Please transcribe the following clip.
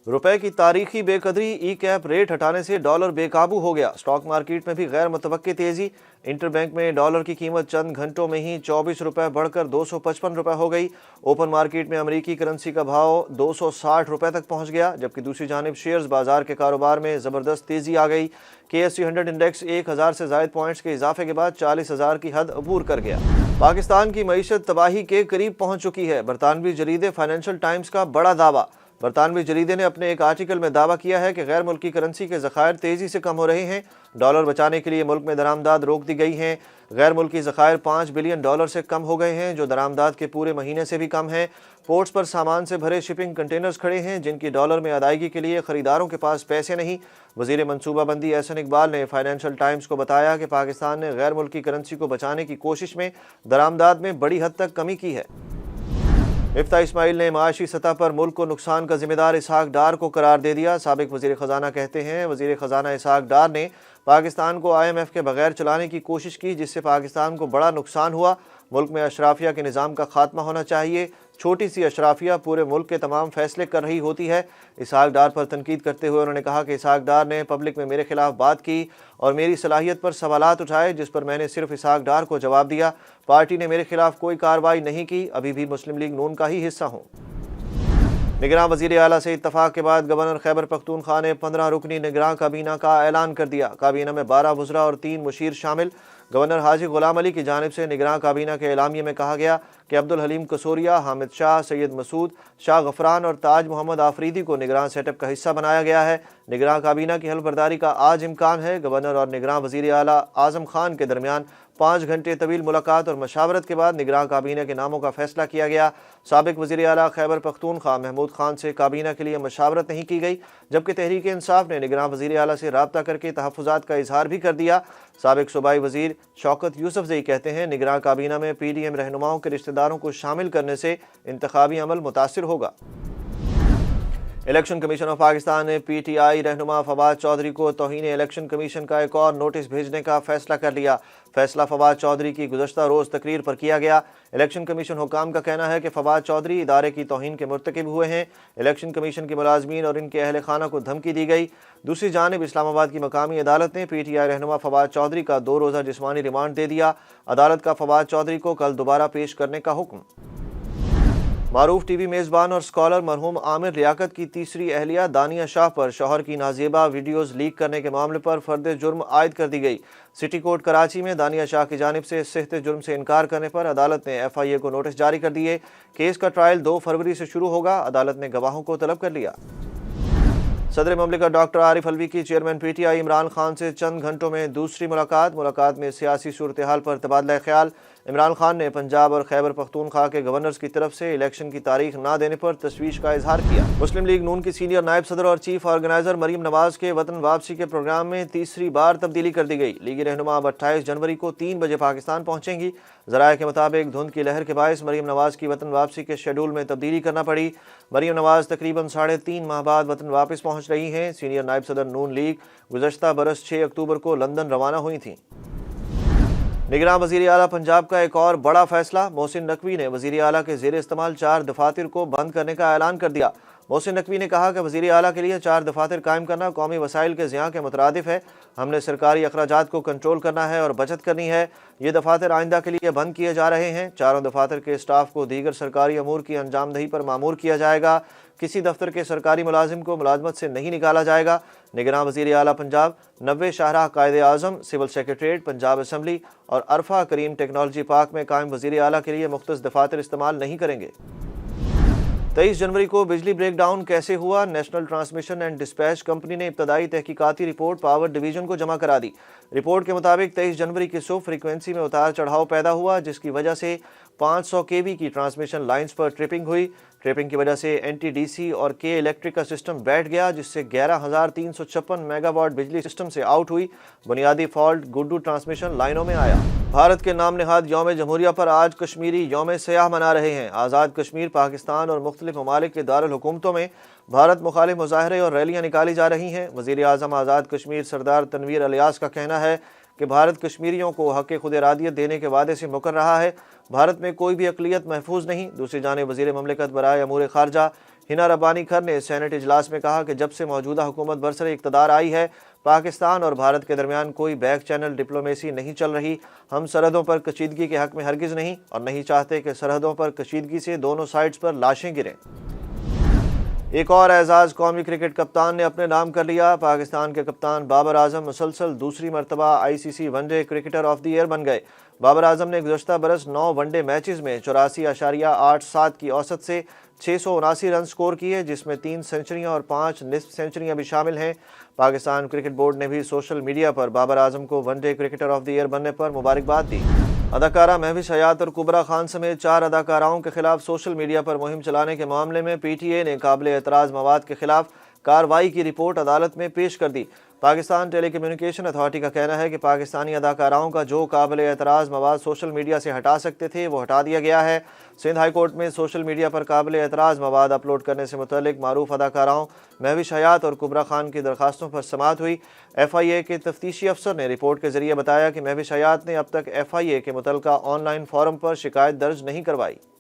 रुपए की तारीखी बेकदरी, ई कैप रेट हटाने से डॉलर बेकाबू हो गया। स्टॉक मार्केट में भी गैर मुतवक्की तेजी। इंटरबैंक में डॉलर की कीमत चंद घंटों में ही 24 रुपए बढ़कर 255 रुपए हो गई। ओपन मार्केट में अमेरिकी करेंसी का भाव 260 रुपए तक पहुंच गया, जबकि दूसरी जानिब शेयर्स बाजार के कारोबार में जबरदस्त तेजी आ गई। KSE 100 इंडेक्स 1000 से जायद पॉइंट्स के इजाफे के बाद 40,000 की हद अबूर कर गया। पाकिस्तान की मईशत तबाही के करीब पहुंच चुकी है। बरतानवी जरीदे फाइनेंशियल टाइम्स का बड़ा दावा। बरतानवी जरीदे ने अपने एक आर्टिकल में दावा किया है कि गैर मुल्की करेंसी के ज़खायर तेज़ी से कम हो रहे हैं। डॉलर बचाने के लिए मुल्क में दरामदाद रोक दी गई हैं। गैर मुल्की ज़खायर 5 बिलियन डॉलर से कम हो गए हैं, जो दरामदाद के पूरे महीने से भी कम है। पोर्ट्स पर सामान से भरे शिपिंग कंटेनर्स खड़े हैं, जिनकी डॉलर में अदायगी के लिए ख़रीदारों के पास पैसे नहीं। वज़ीर मनसूबाबंदी एहसन इकबाल ने फाइनेंशियल टाइम्स को बताया कि पाकिस्तान ने गैर मुल्की करेंसी को बचाने की कोशिश में दरामदाद में बड़ी हद तक कमी की है। मिफ्ता इस्माइल ने माशी सतह पर मुल्क को नुकसान का जिम्मेदार इसहाक डार को करार दे दिया। साबिक वज़ीर ख़जाना कहते हैं, वज़ीर ख़जाना इसहाक डार ने पाकिस्तान को IMF के बगैर चलाने की कोशिश की, जिससे पाकिस्तान को बड़ा नुकसान हुआ। मुल्क में अशराफिया के निज़ाम का खात्मा होना चाहिए। छोटी सी अशराफिया पूरे मुल्क के तमाम फैसले कर रही होती है। इसहाक डार पर तनकीद करते हुए उन्होंने कहा कि इसहाक डार ने पब्लिक में मेरे खिलाफ बात की और मेरी सलाहियत पर सवालात उठाए, जिस पर मैंने सिर्फ इसहाक डार को जवाब दिया। पार्टी ने मेरे खिलाफ कोई कार्रवाई नहीं की, अभी भी मुस्लिम लीग नून का ही हिस्सा हूँ। निगरान वज़ीर आला से इत्तफाक के बाद गवर्नर खैबर पख्तूनख्वा ने 15 रुकनी निगरान काबीना का ऐलान कर दिया। काबीना में 12 वज़रा और 3 मुशीर शामिल। गवर्नर हाजी गुलाम अली की जानिब से निगरान काबीना के एलामिये में कहा गया कि अब्दुल हलीम कसूरिया, हामिद शाह, सैयद मसूद, शाह गफरान और ताज मोहम्मद आफरीदी को निगरान सेटअप का हिस्सा बनाया गया है। निगरान काबीना की हल्फबर्दारी का आज इम्कान है। गवर्नर और निगरान वज़ीर आला आज़म खान के दरमियान 5 घंटे तवील मुलाकात और मशावरत के बाद निगरान काबीना के नामों का फैसला किया गया। साबिक वज़ीर आला खैबर पख्तूनख्वा महमूद खान से काबीना के लिए मशावरत नहीं की गई, जबकि तहरीक इंसाफ ने निगरान वज़ीर आला से राब्ता करके तहफ़्फ़ुज़ात का इजहार भी कर दिया। साबिक सूबाई वज़ीर शौकत यूसुफ़ज़ई कहते हैं, निगरान काबीना में PDM रहनुमाओं के रिश्तेदारों को शामिल करने से इंतखाबी अमल मुतासिर होगा। इलेक्शन कमीशन ऑफ पाकिस्तान ने PTI रहनुमा फवाद चौधरी को तौहीन इलेक्शन कमीशन का एक और नोटिस भेजने का फैसला कर लिया। फैसला फवाद चौधरी की गुज़श्ता रोज़ तकरीर पर किया गया। इलेक्शन कमीशन हुकाम का कहना है कि फवाद चौधरी इदारे की तौहीन के मुर्तकिब हुए हैं। इलेक्शन कमीशन के मुलाजमीन और इनके अहल खाना को धमकी दी गई। दूसरी जानिब इस्लामाबाद की मकामी अदालत ने PTI रहनुमा फवाद चौधरी का 2 रोज़ा जिस्मानी रिमांड दे दिया। अदालत का फवाद चौधरी को कल दोबारा पेश करने का हुक्म। मारूफ TV मेज़बान और स्कॉलर मरहूम आमिर लियाकत की तीसरी अहलिया दानिया शाह पर शौहर की नाजेबा वीडियोज़ लीक करने के मामले पर फर्द जुर्म आयद कर दी गई। सिटी कोर्ट कराची में दानिया शाह की जानिब से सेहत जुर्म से इनकार करने पर अदालत ने FIA को नोटिस जारी कर दिए। केस का ट्रायल 2 फरवरी से शुरू होगा। अदालत ने गवाहों को तलब कर लिया। सदर ममलिकत डॉक्टर आरिफ अलवी की चेयरमैन PTI इमरान खान से चंद घंटों में दूसरी मुलाकात में सियासी सूरत हाल पर तबादला ख्याल। इमरान खान ने पंजाब और खैबर पख्तूनख्वा के गवर्नर्स की तरफ से इलेक्शन की तारीख ना देने पर तशवीश का इजहार किया। मुस्लिम लीग नून की सीनियर नायब सदर और चीफ ऑर्गेनाइजर मरीम नवाज के वतन वापसी के प्रोग्राम में तीसरी बार तब्दीली कर दी गई। लीगी रहनुमा अब 28 जनवरी को 3 बजे पाकिस्तान पहुंचेंगी। ज़राए के मुताबिक धुंध की लहर के बायस मरीम नवाज की वतन वापसी के शेड्यूल में तब्दीली करना पड़ी। मरीम नवाज तकरीबन 3.5 माह बाद वतन वापस पहुंच रही हैं। सीनियर नायब सदर नून लीग गुज़श्ता बरस 6 अक्टूबर को लंदन रवाना हुई थीं। निगरान वज़ीर आला पंजाब का एक और बड़ा फैसला। मोहसिन नकवी ने वज़ीर आला के ज़ेर इस्तेमाल 4 दफातर को बंद करने का ऐलान कर दिया। मोहसिन नकवी ने कहा कि वज़ीर आला के लिए 4 दफातर कायम करना कौमी वसाइल के ज़िया के मुतरादिफ है। हमने सरकारी अखराजात को कंट्रोल करना है और बचत करनी है। ये दफातर आइंदा के लिए बंद किए जा रहे हैं। 4 दफातर के स्टाफ को दीगर सरकारी अमूर की अंजामदही पर मामूर किया जाएगा। किसी दफ्तर के सरकारी मुलाजिम को मुलाजमत से नहीं निकाला जाएगा। निगरान वज़ीर आला पंजाब 90 शाहराह कायदे आज़म, सिविल सेक्रेटरीट, पंजाब असम्बली और अरफा करीम टेक्नोलॉजी पार्क में कायम वज़ीर आला के लिए मुख्तस दफातर इस्तेमाल नहीं करेंगे। 23 जनवरी को बिजली ब्रेकडाउन कैसे हुआ? National transmission and dispatch company ने इब्तदाई तहकीकाती रिपोर्ट पावर डिवीजन को जमा करा दी। रिपोर्ट के मुताबिक 23 जनवरी की सुबह फ्रीक्वेंसी में उतार चढ़ाव पैदा हुआ, जिसकी वजह से 500 kV की ट्रांसमिशन लाइंस पर ट्रिपिंग हुई। ट्रिपिंग की वजह से NTDC और के इलेक्ट्रिक का सिस्टम बैठ गया, जिससे 11,356 मेगावाट बिजली सिस्टम से आउट हुई। बुनियादी फॉल्ट गुड्डू ट्रांसमिशन लाइनों में आया। भारत के नाम नहाद यौम जमहूरिया पर आज कश्मीरी यौम सयाह मना रहे हैं। आज़ाद कश्मीर, पाकिस्तान और मुख्तलिफ ममालिक के दारुल हुकूमतों में भारत मुखालिफ मुजाहरे और रैलियाँ निकाली जा रही हैं। वज़ीर आज़म आज़ाद कश्मीर सरदार तनवीर अलियास का कहना है कि भारत कश्मीरियों को हक़ खुद इरादियत देने के वादे से मुकर रहा है। भारत में कोई भी अक़लियत महफूज नहीं। दूसरी जानिब वज़ीर ममलिकत बराए अमूर ख़ारजा हिना रब्बानी खर ने सेनेट इजलास में कहा कि जब से मौजूदा हुकूमत बरसर इक़्तिदार आई है, पाकिस्तान और भारत के दरमियान कोई बैक चैनल डिप्लोमेसी नहीं चल रही। हम सरहदों पर कशीदगी के हक में हरगिज़ नहीं और नहीं चाहते कि सरहदों पर कशीदगी से दोनों साइड्स पर लाशें गिरें। एक और एजाज़ कौमी क्रिकेट कप्तान ने अपने नाम कर लिया। पाकिस्तान के कप्तान बाबर आजम मुसलसल दूसरी मरतबा ICC one day cricketer of the year बन गए। बाबर आजम ने गुज़श्ता बरस 9 वनडे मैचेस में 84.87 की औसत से 679 रन स्कोर किए, जिसमें 3 सेंचुरियां और 5 निस्फ सेंचुरियां भी शामिल हैं। पाकिस्तान क्रिकेट बोर्ड ने भी सोशल मीडिया पर बाबर आजम को one day cricketer of the year बनने पर मुबारकबाद दी। अदाकारा महविश हयात और कुबरा खान समेत 4 अदाकाराओं के खिलाफ सोशल मीडिया पर मुहिम चलाने के मामले में PTA ने काबिल एतराज़ मवाद के खिलाफ कार्रवाई की रिपोर्ट अदालत में पेश कर दी। पाकिस्तान टेली कम्युनिकेशन अथॉरिटी का कहना है कि पाकिस्तानी अदाकाराओं का जो काबिल एतराज़ मवाद सोशल मीडिया से हटा सकते थे वो हटा दिया गया है। सिंध हाई कोर्ट में सोशल मीडिया पर काबिल एतराज़ मवाद अपलोड करने से मुतल्लिक मारूफ अदाकाराओं महविश हयात और कुबरा खान की दरखास्तों पर समाअत हुई। FIA के तफ्तीशी अफसर ने रिपोर्ट के जरिए बताया कि महविश हयात ने अब तक FIA के मुतल्लिका ऑनलाइन फोरम पर शिकायत दर्ज नहीं करवाई।